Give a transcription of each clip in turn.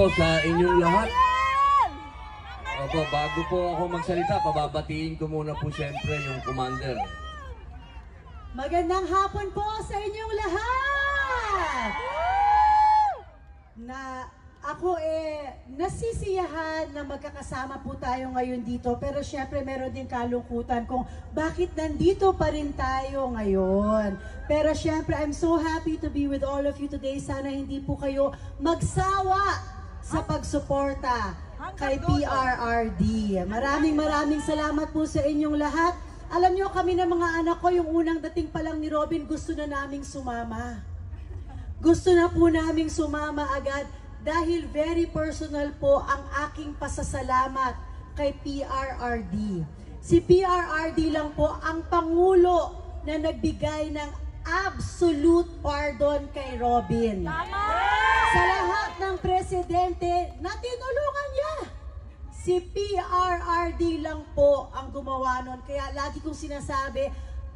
po sa inyong lahat. Opo, bago po ako magsalita, pababatiin ko muna po siyempre yung commander. Magandang hapon po sa inyong lahat! Ako nasisiyahan na magkakasama po tayo ngayon dito, pero syempre meron din kalungkutan kung bakit nandito pa rin tayo ngayon. Pero syempre, I'm so happy to be with all of you today. Sana hindi po kayo magsawa sa pagsuporta kay PRRD. Maraming salamat po sa inyong lahat. Alam nyo, kami ng mga anak ko, yung unang dating pa lang ni Robin, gusto na naming sumama. Gusto na po naming sumama agad. Dahil very personal po ang aking pasasalamat kay PRRD. Si PRRD lang po ang Pangulo na nagbigay ng absolute pardon kay Robin. Sa lahat ng presidente na tinulungan niya, si PRRD lang po ang gumawa nun. Kaya lagi kong sinasabi,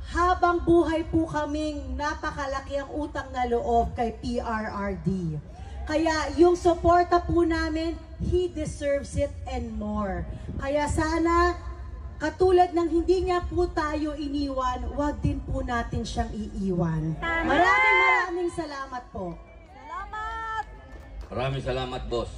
habang buhay po kaming napakalaki ang utang na loob kay PRRD. Kaya yung suporta po namin, he deserves it and more. Kaya sana, katulad ng hindi niya po tayo iniwan, wag din po natin siyang iiwan. Maraming salamat po. Maraming salamat, boss.